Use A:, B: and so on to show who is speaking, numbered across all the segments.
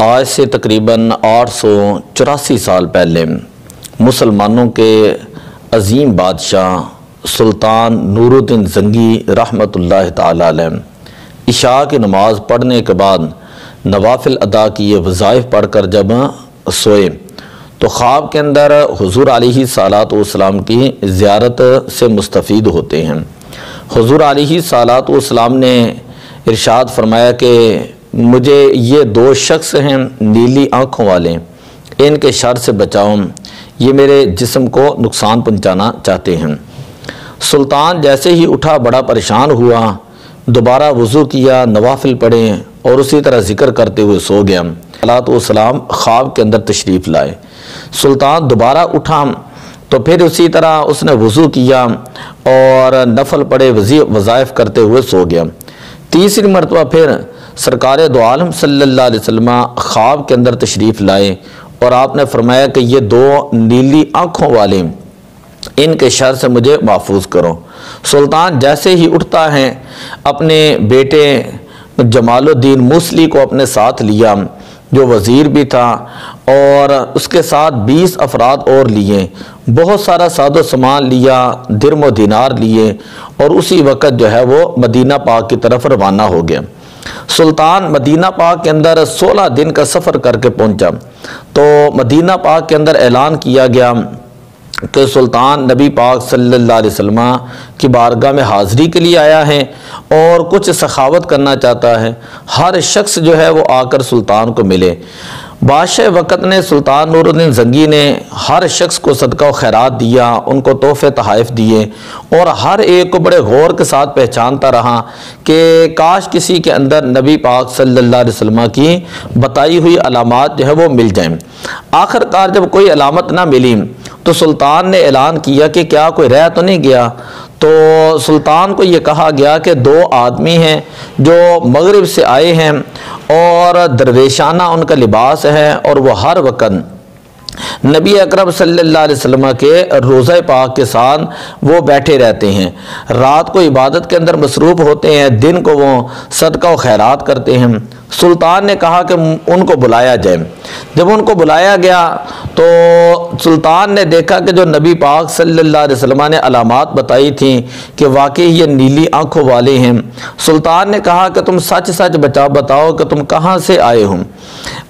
A: آج سے تقریباً 884 سال پہلے مسلمانوں کے عظیم بادشاہ سلطان نور الدین زنگی رحمۃ اللہ تعالی علیہ عشاء کی نماز پڑھنے کے بعد نوافل ادا کیے، وظائف پڑھ کر جب سوئے تو خواب کے اندر حضور علیہ الصلوۃ والسلام کی زیارت سے مستفید ہوتے ہیں۔ حضور علیہ الصلوۃ والسلام نے ارشاد فرمایا کہ مجھے یہ دو شخص ہیں نیلی آنکھوں والے، ان کے شر سے بچاؤ، یہ میرے جسم کو نقصان پہنچانا چاہتے ہیں۔ سلطان جیسے ہی اٹھا بڑا پریشان ہوا، دوبارہ وضو کیا، نوافل پڑھے اور اسی طرح ذکر کرتے ہوئے سو گیا۔ صلوات و سلام خواب کے اندر تشریف لائے۔ سلطان دوبارہ اٹھا تو پھر اسی طرح اس نے وضو کیا اور نفل پڑھے، وظائف کرتے ہوئے سو گیا۔ تیسری مرتبہ پھر سرکار دو عالم صلی اللہ علیہ وسلم خواب کے اندر تشریف لائے اور آپ نے فرمایا کہ یہ دو نیلی آنکھوں والے، ان کے شر سے مجھے محفوظ کرو۔ سلطان جیسے ہی اٹھتا ہے اپنے بیٹے جمال الدین موصلی کو اپنے ساتھ لیا، جو وزیر بھی تھا، اور اس کے ساتھ 20 افراد اور لیے، بہت سارا ساز و سامان لیا، درم و دینار لیے، اور اسی وقت جو ہے وہ مدینہ پاک کی طرف روانہ ہو گیا۔ سلطان مدینہ پاک کے اندر 16 دن کا سفر کر کے پہنچا تو مدینہ پاک کے اندر اعلان کیا گیا کہ سلطان نبی پاک صلی اللہ علیہ وسلم کی بارگاہ میں حاضری کے لیے آیا ہے اور کچھ سخاوت کرنا چاہتا ہے، ہر شخص جو ہے وہ آ کر سلطان کو ملے۔ بادشاہ وقت نے سلطان نور الدین زنگی نے ہر شخص کو صدقہ و خیرات دیا، ان کو تحفے تحائف دیے، اور ہر ایک کو بڑے غور کے ساتھ پہچانتا رہا کہ کاش کسی کے اندر نبی پاک صلی اللہ علیہ وسلم کی بتائی ہوئی علامات جو ہے وہ مل جائیں۔ آخر کار جب کوئی علامت نہ ملی تو سلطان نے اعلان کیا کہ کیا کوئی رہ تو نہیں گیا؟ تو سلطان کو یہ کہا گیا کہ 2 آدمی ہیں جو مغرب سے آئے ہیں اور درویشانہ ان کا لباس ہے، اور وہ ہر وقت نبی اکرم صلی اللہ علیہ وسلم کے روضہ پاک کے ساتھ وہ بیٹھے رہتے ہیں، رات کو عبادت کے اندر مصروف ہوتے ہیں، دن کو وہ صدقہ و خیرات کرتے ہیں۔ سلطان نے کہا کہ ان کو بلایا جائے۔ جب ان کو بلایا گیا تو سلطان نے دیکھا کہ جو نبی پاک صلی اللہ علیہ وسلم نے علامات بتائی تھیں کہ واقعی یہ نیلی آنکھوں والے ہیں۔ سلطان نے کہا کہ تم سچ سچ بتاؤ کہ تم کہاں سے آئے ہو؟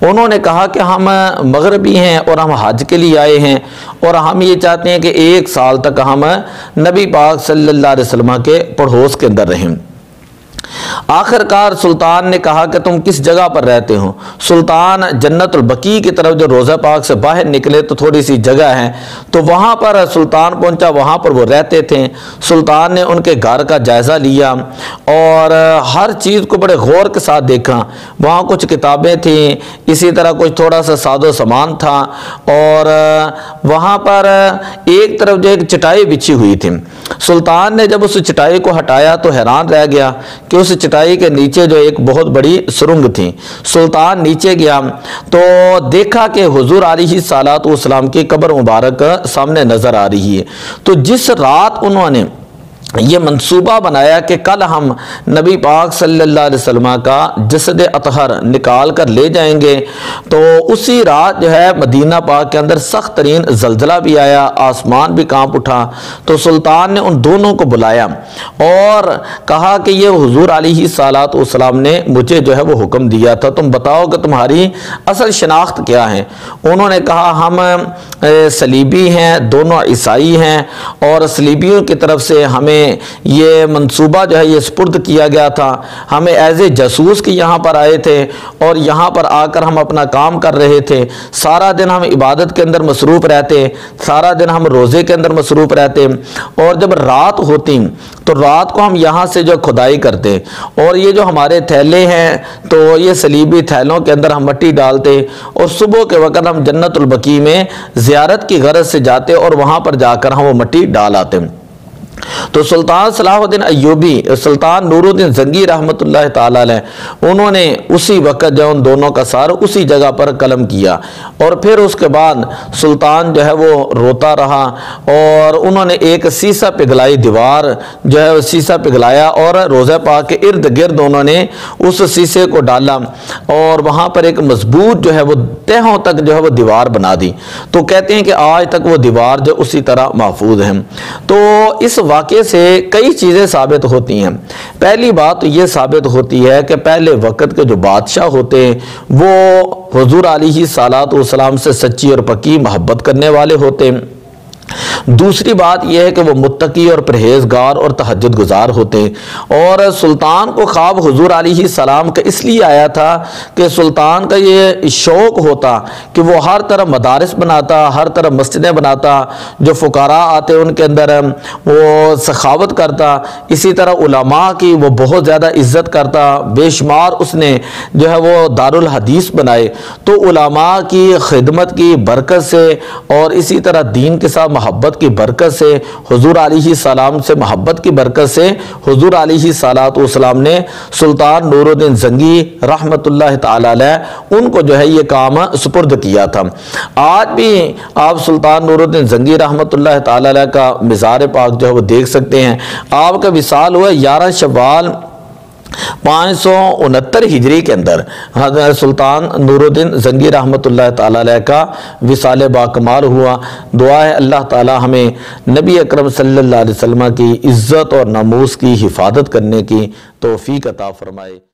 A: انہوں نے کہا کہ ہم مغربی ہیں اور ہم حج کے لیے آئے ہیں، اور ہم یہ چاہتے ہیں کہ 1 سال تک ہم نبی پاک صلی اللہ علیہ وسلم کے پڑوس کے اندر رہیں۔ آخر کار سلطان نے کہا کہ تم کس جگہ پر رہتے ہو؟ سلطان جنت البقیع کی طرف جو روضہ پاک سے باہر نکلے تو تھوڑی سی جگہ ہے، تو وہاں پر سلطان پہنچا، وہاں پر وہ رہتے تھے۔ سلطان نے ان کے گھر کا جائزہ لیا اور ہر چیز کو بڑے غور کے ساتھ دیکھا۔ وہاں کچھ کتابیں تھیں، اسی طرح کچھ تھوڑا سا ساز و سامان تھا، اور وہاں پر ایک طرف جو ایک چٹائی بچھی ہوئی تھی۔ سلطان نے جب اس چٹائی کو ہٹایا تو حیران رہ گیا کہ اس چٹائی کے نیچے جو ایک بہت بڑی سرنگ تھی۔ سلطان نیچے گیا تو دیکھا کہ حضور علیہ الصلوۃ والسلام کی قبر مبارک سامنے نظر آ رہی ہے۔ تو جس رات انہوں نے یہ منصوبہ بنایا کہ کل ہم نبی پاک صلی اللہ علیہ وسلم کا جسد اطہر نکال کر لے جائیں گے، تو اسی رات جو ہے مدینہ پاک کے اندر سخت ترین زلزلہ بھی آیا، آسمان بھی کانپ اٹھا۔ تو سلطان نے ان دونوں کو بلایا اور کہا کہ یہ حضور علیہ الصلوۃ والسلام نے مجھے جو ہے وہ حکم دیا تھا، تم بتاؤ کہ تمہاری اصل شناخت کیا ہے؟ انہوں نے کہا ہم صلیبی ہیں، دونوں عیسائی ہیں، اور صلیبیوں کی طرف سے ہمیں یہ منصوبہ جو ہے یہ سپرد کیا گیا تھا، ہمیں ایز اے جاسوس کے یہاں پر آئے تھے، اور یہاں پر آ کر ہم اپنا کام کر رہے تھے۔ سارا دن ہم عبادت کے اندر مصروف رہتے، سارا دن ہم روزے کے اندر مصروف رہتے، اور جب رات ہوتی تو رات کو ہم یہاں سے جو کھدائی کرتے، اور یہ جو ہمارے تھیلے ہیں تو یہ صلیبی تھیلوں کے اندر ہم مٹی ڈالتے، اور صبح کے وقت ہم جنت البقیع میں زیارت کی غرض سے جاتے اور وہاں پر جا کر ہم وہ مٹی ڈال آتے۔ تو سلطان صلاح الدین ایوبی، سلطان نور الدین زنگی رحمۃ اللہ تعالی علیہ، انہوں نے اسی وقت جو ان دونوں کا سر اسی جگہ پر قلم کیا، اور پھر اس کے بعد سلطان جو ہے وہ روتا رہا، اور انہوں نے ایک سیسا پگھلائی دیوار جو ہے سیسا پگھلایا، اور روضہ پاک کے ارد گرد انہوں نے اس سیسے کو ڈالا، اور وہاں پر ایک مضبوط جو ہے وہ تہوں تک جو ہے وہ دیوار بنا دی۔ تو کہتے ہیں کہ آج تک وہ دیوار جو اسی طرح محفوظ ہے۔ تو اس واقعے سے کئی چیزیں ثابت ہوتی ہیں۔ پہلی بات تو یہ ثابت ہوتی ہے کہ پہلے وقت کے جو بادشاہ ہوتے ہیں وہ حضور علیہ الصلوۃ والسلام سے سچی اور پکی محبت کرنے والے ہوتے ہیں۔ دوسری بات یہ ہے کہ وہ متقی اور پرہیزگار اور تہجد گزار ہوتے ہیں، اور سلطان کو خواب حضور علیہ السلام کا اس لیے آیا تھا کہ سلطان کا یہ شوق ہوتا کہ وہ ہر طرح مدارس بناتا، ہر طرح مسجدیں بناتا، جو فقراء آتے ان کے اندر وہ سخاوت کرتا، اسی طرح علماء کی وہ بہت زیادہ عزت کرتا، بے شمار اس نے جو ہے وہ دارالحدیث بنائے۔ تو علماء کی خدمت کی برکت سے اور اسی طرح دین کے ساتھ محبت کی برکت سے، حضور علیہ السلام سے محبت کی برکت سے، حضور علیہ الصلوۃ والسلام نے سلطان نور الدین زنگی رحمۃ اللہ تعالی علیہ ان کو جو ہے یہ کام سپرد کیا تھا۔ آج بھی آپ سلطان نور الدین زنگی رحمۃ اللہ تعالی علیہ کا مزار پاک جو ہے وہ دیکھ سکتے ہیں۔ آپ کا وصال ہوا 11 شوال 569 ہجری کے اندر حضرت سلطان نور الدین زنگی رحمۃ اللہ تعالی علیہ کا وصال باکمال ہوا۔ دعا ہے اللہ تعالی ہمیں نبی اکرم صلی اللہ علیہ وسلم کی عزت اور ناموس کی حفاظت کرنے کی توفیق عطا فرمائے۔